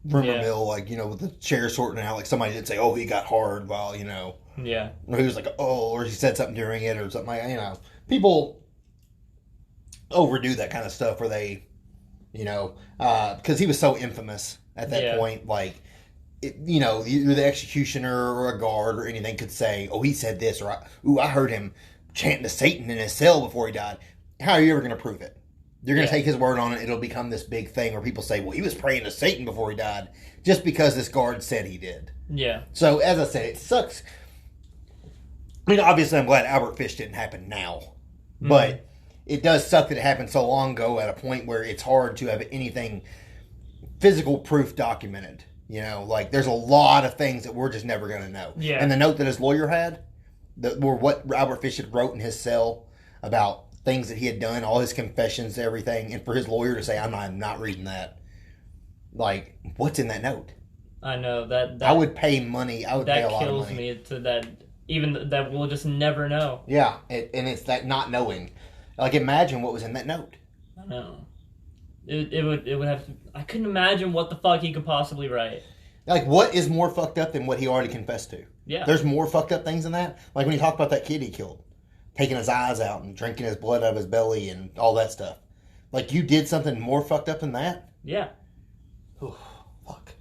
mill, like, with the chair sorting out. Like, somebody didn't say, oh, he got hard while, Yeah. Or he was like, oh, or he said something during it or something like that. People overdo that kind of stuff where they, because he was so infamous at that point, like, either the executioner or a guard or anything could say, oh, he said this, or, I heard him chanting to Satan in his cell before he died. How are you ever going to prove it? You're going to take his word on it. It'll become this big thing where people say, well, he was praying to Satan before he died just because this guard said he did. Yeah. So, as I said, it sucks. I mean, obviously, I'm glad Albert Fish didn't happen now. But it does suck that it happened so long ago at a point where it's hard to have anything physical proof documented. Like, there's a lot of things that we're just never going to know. Yeah. And the note that his lawyer had, were what Albert Fish had wrote in his cell about things that he had done, all his confessions, everything, and for his lawyer to say, I'm not reading that. Like, what's in that note? I know that I would pay money. I would pay a lot of money. That kills me to that. Even that we'll just never know. Yeah, and it's that not knowing. Like, imagine what was in that note. I know. It would have. I couldn't imagine what the fuck he could possibly write. Like, what is more fucked up than what he already confessed to? Yeah. There's more fucked up things than that. Like when he talked about that kid he killed, taking his eyes out and drinking his blood out of his belly and all that stuff. Like, you did something more fucked up than that? Yeah. Oh, fuck.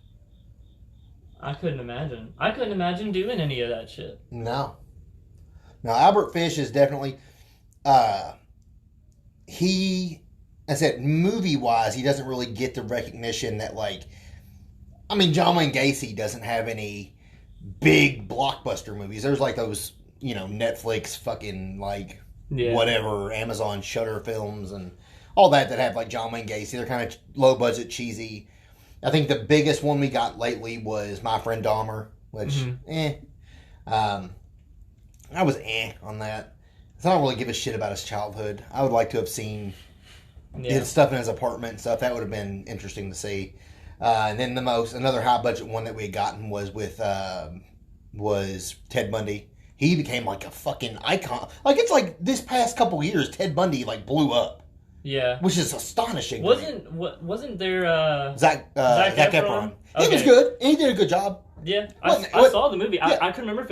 I couldn't imagine. I couldn't imagine doing any of that shit. No. Now, Albert Fish is definitely... I said, movie-wise, he doesn't really get the recognition that, like... I mean, John Wayne Gacy doesn't have any big blockbuster movies. There's, like, those, Netflix fucking, like, whatever, Amazon Shudder films and all that have, like, John Wayne Gacy. They're kind of low-budget, cheesy. I think the biggest one we got lately was My Friend Dahmer, which, I was on that. I don't really give a shit about his childhood. I would like to have seen his stuff in his apartment and stuff. That would have been interesting to see. And then another high budget one that we had gotten was with, was Ted Bundy. He became like a fucking icon. Like, it's like this past couple years, Ted Bundy like blew up. Yeah. Which is astonishing. Wasn't there, Zac Efron? Okay. He was good. He did a good job. Yeah, I saw the movie. Yeah. I couldn't remember if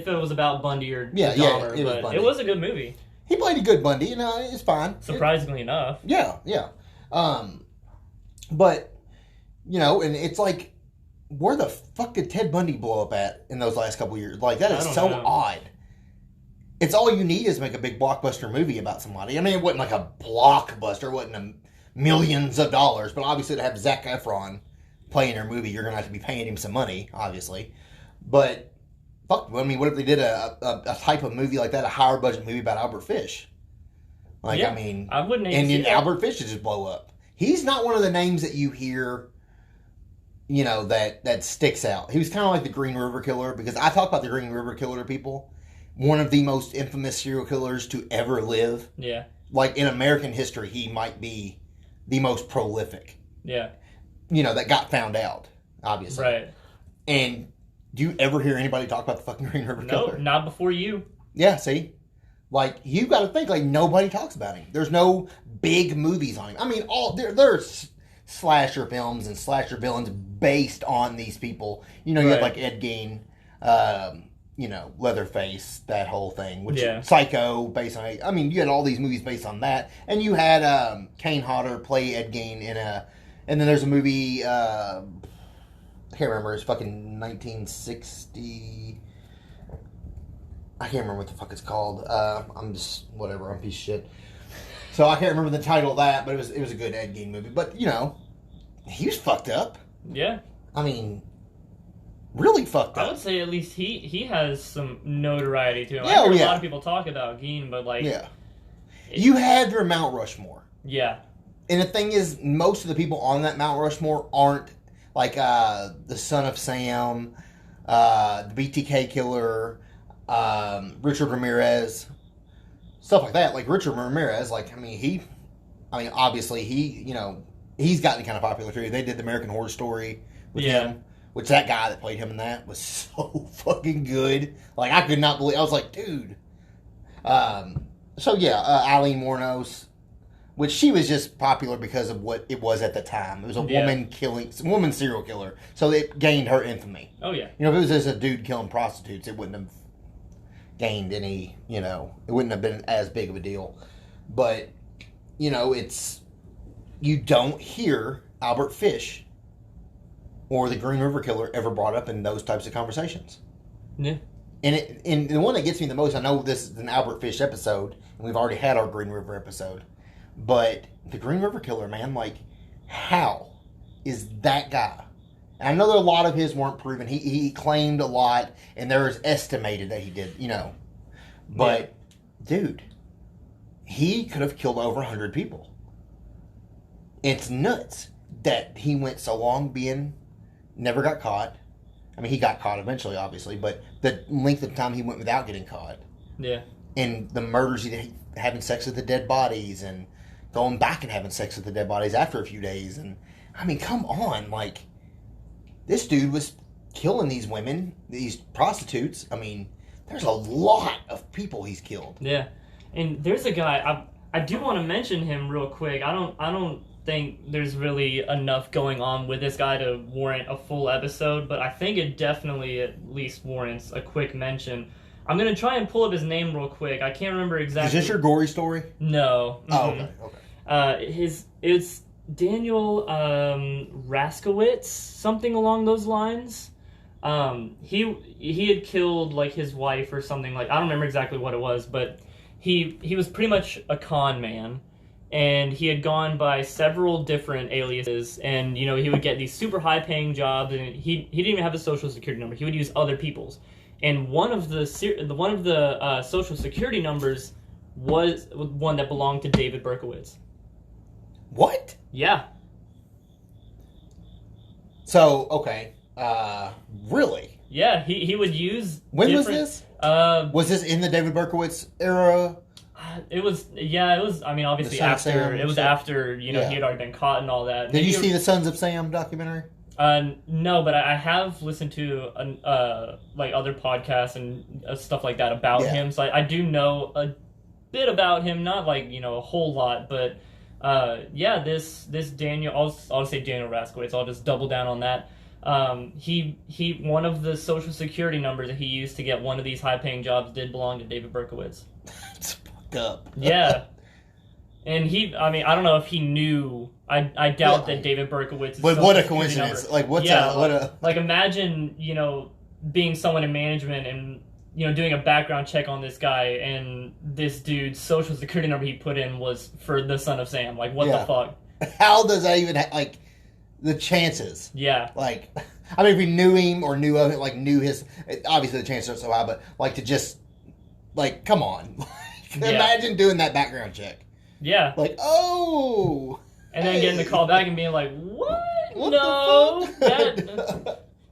it was about Bundy or Dahmer, but it was a good movie. He played a good Bundy. It's fine. Surprisingly enough. Yeah. But, and it's like, where the fuck did Ted Bundy blow up at in those last couple years? Like, that is so odd. It's all you need is make a big blockbuster movie about somebody. I mean, it wasn't like a blockbuster. It wasn't millions of dollars. But obviously to have Zac Efron playing your movie, you're going to have to be paying him some money, obviously. But, fuck, I mean, what if they did a type of movie like that, a higher budget movie about Albert Fish? Like, I mean... I wouldn't even see that. Albert Fish would just blow up. He's not one of the names that you hear, that sticks out. He was kind of like the Green River Killer, because I talk about the Green River Killer to people. One of the most infamous serial killers to ever live. Yeah. Like, in American history, he might be the most prolific. Yeah. That got found out, obviously. Right. And do you ever hear anybody talk about the fucking Green River Killer? No, not before you. Yeah, see? Like, you got to think, like, nobody talks about him. There's no big movies on him. I mean, there's slasher films and slasher villains based on these people. You had, like, Ed Gein, Leatherface, that whole thing. Which Psycho, based on... I mean, you had all these movies based on that. And you had Kane Hodder play Ed Gein in a... And then there's a movie... I can't remember. It's fucking 1960... I can't remember what the fuck it's called. I'm just... Whatever. I'm a piece of shit. So I can't remember the title of that, but it was a good Ed Gein movie. But, he was fucked up. Yeah. I mean... Really fucked up. I would say at least he has some notoriety to him. Yeah, I hear a lot of people talk about Gein, but like... Yeah. You had your Mount Rushmore. Yeah. And the thing is, most of the people on that Mount Rushmore aren't like the Son of Sam, the BTK Killer, Richard Ramirez, stuff like that. Like Richard Ramirez, obviously he's gotten kind of popular too. They did the American Horror Story with him. Which that guy that played him in that was so fucking good. Like, I could not believe... I was like, dude. Eileen Wuornos. which she was just popular because of what it was at the time. It was a woman serial killer, so it gained her infamy. Oh yeah. You know, if it was just a dude killing prostitutes, it wouldn't have gained any. You know, it wouldn't have been as big of a deal. But you know, you don't hear Albert Fish or the Green River Killer ever brought up in those types of conversations. Yeah. And the one that gets me the most, I know this is an Albert Fish episode, and we've already had our Green River episode, but the Green River Killer, man, like, how is that guy? And I know that a lot of his weren't proven. He claimed a lot, and there was estimated that he did, you know. But, dude, he could have killed over 100 people. It's nuts that he went so long never got caught. I mean, he got caught eventually, obviously, but the length of time he went without getting caught. Yeah. And the murders he did, having sex with the dead bodies and going back and having sex with the dead bodies after a few days. And, I mean, come on. Like, this dude was killing these women, these prostitutes. I mean, there's a lot of people he's killed. Yeah. And there's a guy, I do want to mention him real quick. I don't think there's really enough going on with this guy to warrant a full episode, but I think it definitely at least warrants a quick mention. I'm going to try and pull up his name real quick. I can't remember exactly. Is this your gory story? No. Oh, okay. It's Daniel Raskowitz, something along those lines. He had killed like his wife or something, like I don't remember exactly what it was, but he was pretty much a con man. And he had gone by several different aliases, and you know he would get these super high-paying jobs, and he didn't even have a social security number. He would use other people's, and one of the social security numbers was one that belonged to David Berkowitz. What? Yeah. So okay, really? Yeah, he would use. When was this? Was this in the David Berkowitz era? It was. I mean, obviously after. It was after he had already been caught and all that. Did you see the Sons of Sam documentary? No, but I have listened to like other podcasts and stuff like that about him. So I do know a bit about him, not like a whole lot, but this Daniel. I'll say Daniel Raskowitz. I'll just double down on that. He one of the social security numbers that he used to get one of these high paying jobs did belong to David Berkowitz. Up. Yeah. And I don't know if he knew. I doubt that David Berkowitz. But what a coincidence! Like like imagine being someone in management and doing a background check on this guy, and this dude's social security number he put in was for the Son of Sam. Like what the fuck? How does that even like the chances? Yeah. Like I mean, if we knew him or knew of it, like knew his, obviously the chances aren't so high. But like to just like come on. Imagine doing that background check. Yeah. Like, oh. And then getting the call back and being like, what?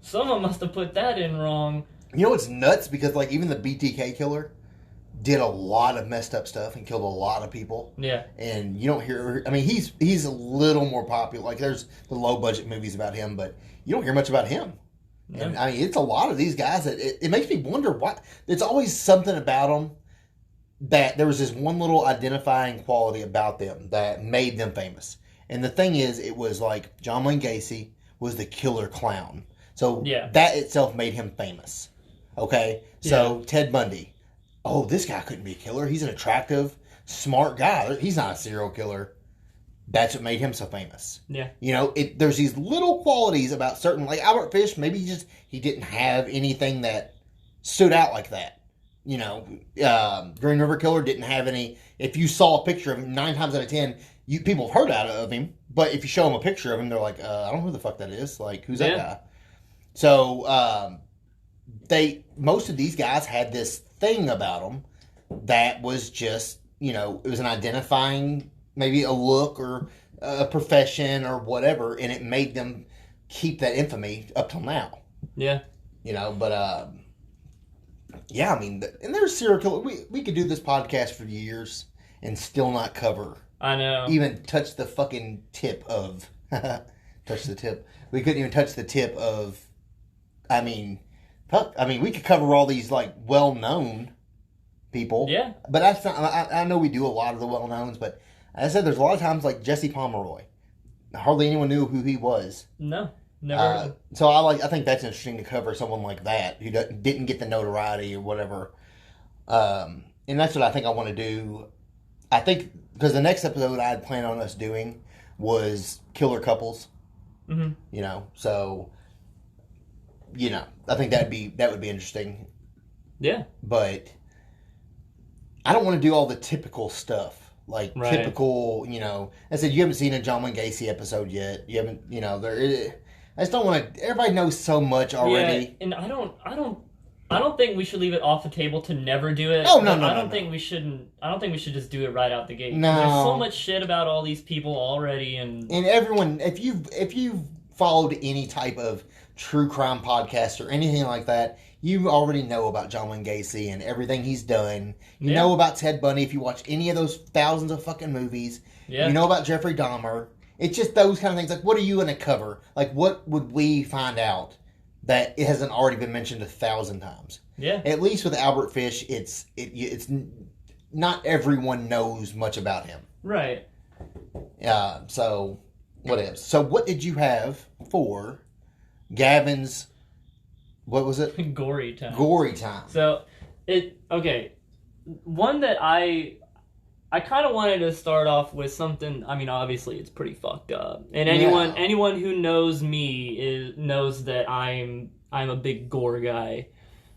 Someone must have put that in wrong. You know what's nuts? Because like even the BTK killer did a lot of messed up stuff and killed a lot of people. Yeah. And you don't hear. I mean, he's a little more popular. Like there's the low budget movies about him, but you don't hear much about him. Yeah. And I mean, it's a lot of these guys that it makes me wonder why. There's always something about them. That there was this one little identifying quality about them that made them famous. And the thing is, it was like John Wayne Gacy was the killer clown. So that itself made him famous. Okay? So Ted Bundy. Oh, this guy couldn't be a killer. He's an attractive, smart guy. He's not a serial killer. That's what made him so famous. Yeah. There's these little qualities about certain, like Albert Fish, maybe he didn't have anything that stood out like that. Green River Killer didn't have any. If you saw a picture of him, 9 times out of 10, people have heard of him. But if you show them a picture of him, they're like, I don't know who the fuck that is. Like, who's that guy? So most of these guys had this thing about them that was just, it was an identifying, maybe a look or a profession or whatever, and it made them keep that infamy up till now. Yeah. But. Yeah, I mean, and there's serial killers. We could do this podcast for years and still not cover. I know. Even touch the fucking tip of. Touch the tip. We couldn't even touch the tip of. I mean, we could cover all these, like, well-known people. Yeah. But that's not. I know we do a lot of the well-knowns, but As I said, there's a lot of times like Jesse Pomeroy. Hardly anyone knew who he was. No, never. So I think that's interesting to cover someone like that who didn't get the notoriety or whatever. And that's what I think I want to do. I think because the next episode I had planned on us doing was killer couples. Mm-hmm. You know, so I think that would be interesting. Yeah, but I don't want to do all the typical stuff. Like, typical, I said, you haven't seen a John Wayne Gacy episode yet. You haven't, I just don't want to, everybody knows so much already. Yeah, and I don't think we should leave it off the table to never do it. Oh, no. I don't think we should just do it right out the gate. No. There's so much shit about all these people already, and everyone, if you've followed any type of true crime podcast or anything like that, you already know about John Wayne Gacy and everything he's done. You know about Ted Bundy if you watch any of those thousands of fucking movies. Yeah. You know about Jeffrey Dahmer. It's just those kind of things. Like, what are you going to cover? Like, what would we find out that it hasn't already been mentioned 1,000 times? Yeah. At least with Albert Fish, it's not everyone knows much about him. Right. So, what else? So, what did you have for Gavin's... What was it? Gory time. Gory time. So, one that I kind of wanted to start off with something. I mean, obviously, it's pretty fucked up, and anyone who knows me knows that I'm a big gore guy.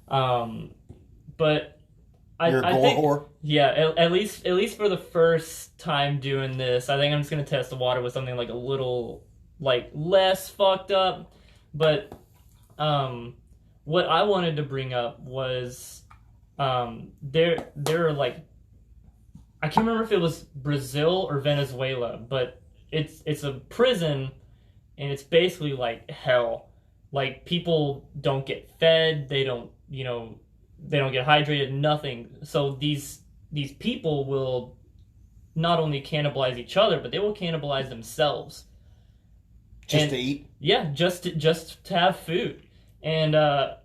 But You're a gore think, whore? Yeah, at least for the first time doing this, I think I'm just gonna test the water with something like a little less fucked up, but what I wanted to bring up was there are I can't remember if it was Brazil or Venezuela, but it's a prison and it's basically like hell. Like, people don't get fed, they don't get hydrated, nothing. So these people will not only cannibalize each other, but they will cannibalize themselves. To eat? Yeah, just to have food. And I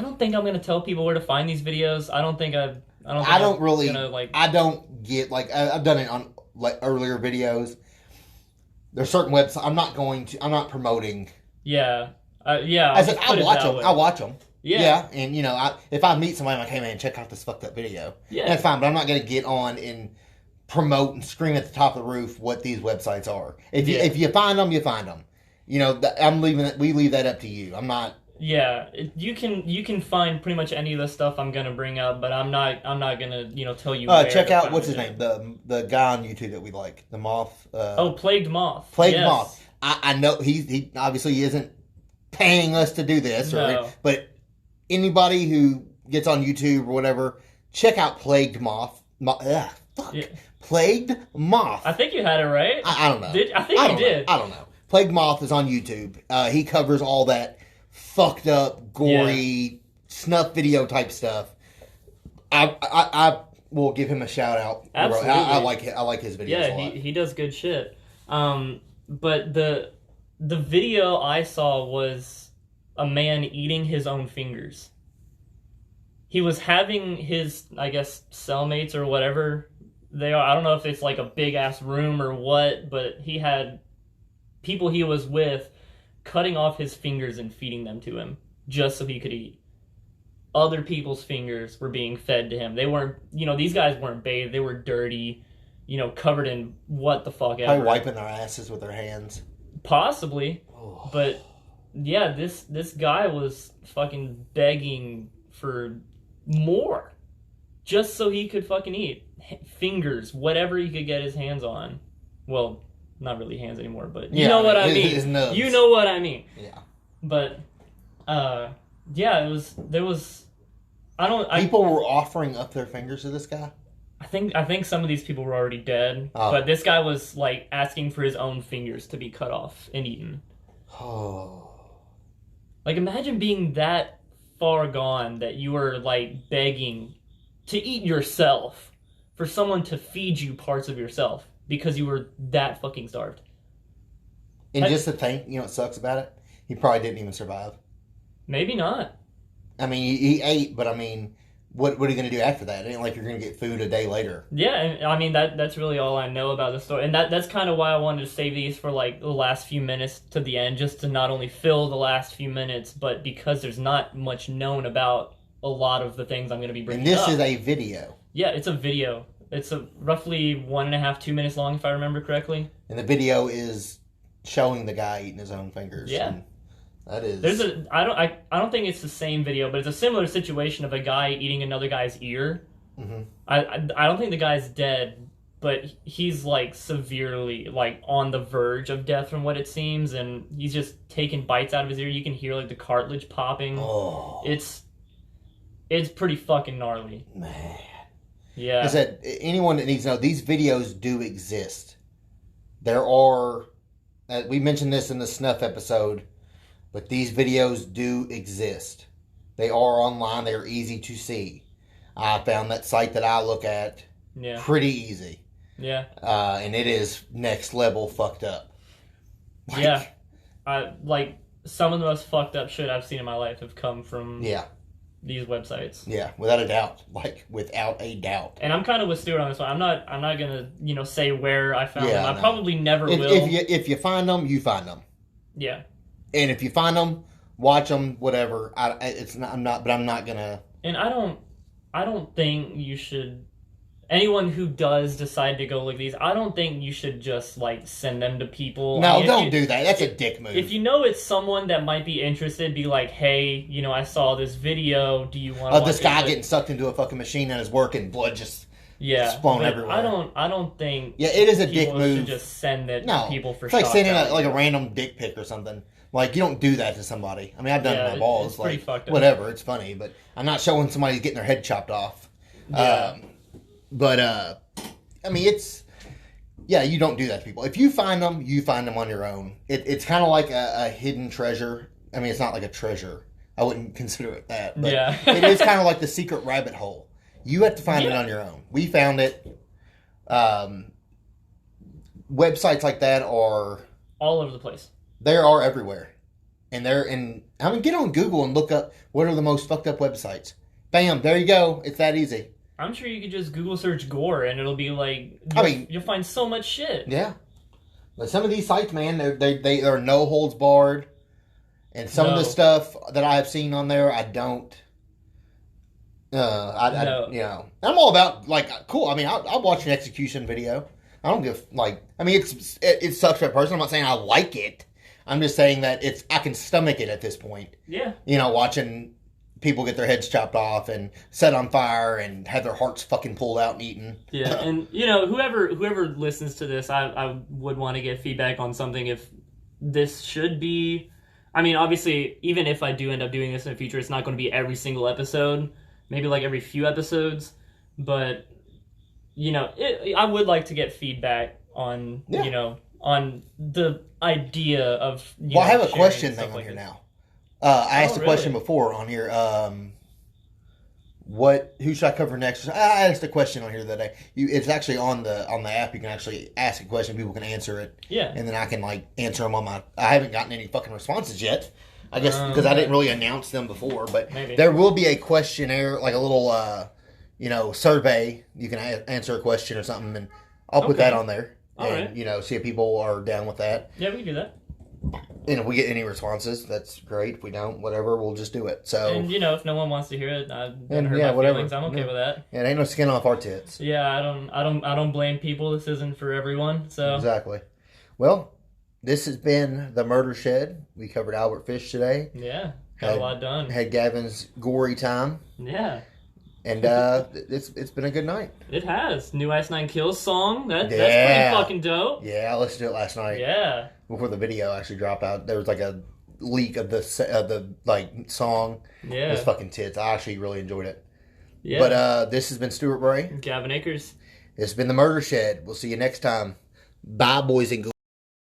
don't think I'm gonna tell people where to find these videos. I don't get I've done it on earlier videos. There's certain websites I'm not promoting. Yeah. I said I watch them. Yeah. And if I meet somebody, I'm like, hey man, check out this fucked up video. Yeah. That's fine, but I'm not gonna get on and promote and scream at the top of the roof what these websites are. If you find them, you find them. We leave that up to you. I'm not. Yeah, you can find pretty much any of the stuff I'm gonna bring up, but I'm not gonna tell you. Check out what's his name, the guy on YouTube that we like, the Moth. Plagued Moth. Plagued Moth. I know he obviously isn't paying us to do this, but anybody who gets on YouTube or whatever, check out Plagued Moth. Plagued Moth. I think you had it right. I don't know. I think you did. I don't know. Plagued Moth is on YouTube. He covers all that fucked up, gory, snuff video type stuff. I will give him a shout out. Absolutely. I like his videos a lot. He does good shit. But the video I saw was a man eating his own fingers. He was having his, I guess, cellmates or whatever they are. I don't know if it's like a big ass room or what, but he had people he was with cutting off his fingers and feeding them to him just so he could eat. Other people's fingers were being fed to him. They weren't, these guys weren't bathed. They were dirty, covered in what the fuck ever. Probably wiping their asses with their hands. Possibly. Oh. But yeah, this guy was fucking begging for more just so he could fucking eat. Fingers, whatever he could get his hands on. Well, not really hands anymore, but you know what I mean. His nubs. You know what I mean. Yeah. But, people were offering up their fingers to this guy? I think some of these people were already dead, but this guy was, asking for his own fingers to be cut off and eaten. Oh. Imagine being that far gone that you were, begging to eat yourself for someone to feed you parts of yourself. Because you were that fucking starved. And just to think, what sucks about it? He probably didn't even survive. Maybe not. I mean, he ate, but I mean, what are you going to do after that? It ain't like you're going to get food a day later. Yeah, and I mean, that's really all I know about the story. And that's kind of why I wanted to save these for, like, the last few minutes to the end, just to not only fill the last few minutes, but because there's not much known about a lot of the things I'm going to be bringing up. And this is a video. Yeah, it's a video. It's a roughly 1.5, 2 minutes long, if I remember correctly. And the video is showing the guy eating his own fingers. Yeah. And that is... I don't think it's the same video, but it's a similar situation of a guy eating another guy's ear. Mm-hmm. I don't think the guy's dead, but he's, like, severely, like, on the verge of death from what it seems, and he's just taking bites out of his ear. You can hear, like, the cartilage popping. Oh. It's pretty fucking gnarly. Man. Yeah. I said, anyone that needs to know, these videos do exist. There are... we mentioned this in the Snuff episode, but these videos do exist. They are online. They are easy to see. I found that site that I look at pretty easy. Yeah. And it is next level fucked up. Yeah. Like, some of the most fucked up shit I've seen in my life have come from these websites. Yeah, without a doubt. Like, without a doubt. And I'm kind of with Stuart on this one. I'm not gonna, say where I found them. I probably never will. If you find them, you find them. Yeah. And if you find them, watch them, whatever. I'm not gonna. And I don't think you should. Anyone who does decide to go look at these, I don't think you should just, like, send them to people. No, don't do that. That's a dick move. If you know it's someone that might be interested, be like, hey, I saw this video. Do you want to watch this guy getting sucked into a fucking machine at his work and blood just spawn everywhere. I don't think. Yeah, it is a dick move. Should just send it to people for. It's like sending a random dick pic or something. Like, you don't do that to somebody. I mean, I've done it with my balls. It's pretty fucked up. Whatever, it's funny, but I'm not showing somebody getting their head chopped off. Yeah. But, I mean, you don't do that to people. If you find them on your own. It's kind of like a hidden treasure. I mean, it's not like a treasure. I wouldn't consider it that. But it is kind of like the secret rabbit hole. You have to find it on your own. We found it. Websites like that are... all over the place. They are everywhere. And get on Google and look up what are the most fucked up websites. Bam, there you go. It's that easy. I'm sure you could just Google search gore and it'll be like, you'll find so much shit. Yeah. But some of these sites, man, they are no holds barred. And some of the stuff that I have seen on there, I don't. I'm all about, like, cool. I mean, I'll watch an execution video. I don't give, like, I mean, it sucks for a person. I'm not saying I like it. I'm just saying that I can stomach it at this point. Yeah. Watching people get their heads chopped off and set on fire and have their hearts fucking pulled out and eaten. Yeah, and, whoever listens to this, I would want to get feedback on something if this should be... I mean, obviously, even if I do end up doing this in the future, it's not going to be every single episode. Maybe, like, every few episodes. But, I would like to get feedback on, on the idea of... I have a question thing on here now. I asked a question before on here. Who should I cover next? I asked a question on here that it's actually on the app. You can actually ask a question. People can answer it. Yeah. And then I can, like, answer them on my... I haven't gotten any fucking responses yet. I guess because I didn't really announce them before. But maybe. There will be a questionnaire, like a little, survey. You can answer a question or something, and I'll put that on there. All and, right. See if people are down with that. Yeah, we can do that. And if we get any responses, that's great. If we don't, whatever, we'll just do it. So, and if no one wants to hear it, hurt my feelings. I'm okay with that. Yeah, it ain't no skin off our tits. Yeah, I don't blame people. This isn't for everyone. So exactly. Well, this has been the Murder Shed. We covered Albert Fish today. Yeah, got a lot done. Had Gavin's gory time. Yeah. And it's been a good night. It has. New Ice Nine Kills song. That's pretty fucking dope. Yeah, I listened to it last night. Yeah. Before the video actually dropped out, there was like a leak of the song. Yeah. It was fucking tits. I actually really enjoyed it. Yeah. But this has been Stuart Bray. Gavin Akers. It's been the Murder Shed. We'll see you next time. Bye, boys and girls.